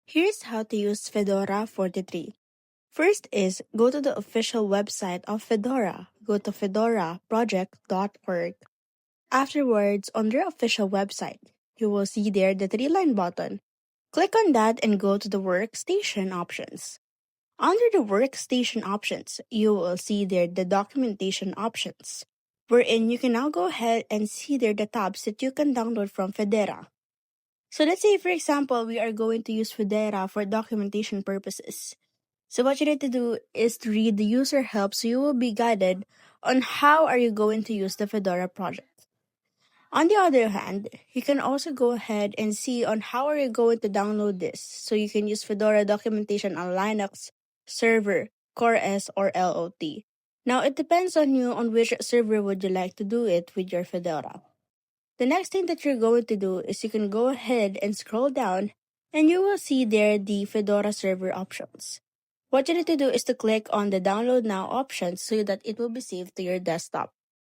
Here's how to use Fedora 43. First is go to the official website of Fedora. Go to fedoraproject.org. Afterwards, on their official website, you will see there the three-line button. Click on that and go to the workstation options. Under the workstation options, you will see there the documentation options, wherein you can now go ahead and see there the tabs that you can download from Fedora. So let's say, for example, we are going to use Fedora for documentation purposes. So what you need to do is to read the user help so you will be guided on how are you going to use the Fedora project. On the other hand, you can also go ahead and see on how are you going to download this. So you can use Fedora documentation on Linux, server, CoreOS, or LOT. Now it depends on you on which server would you like to do it with your Fedora. The next thing that you're going to do is you can go ahead and scroll down and you will see there the Fedora server options. What you need to do is to click on the download now option so that it will be saved to your desktop.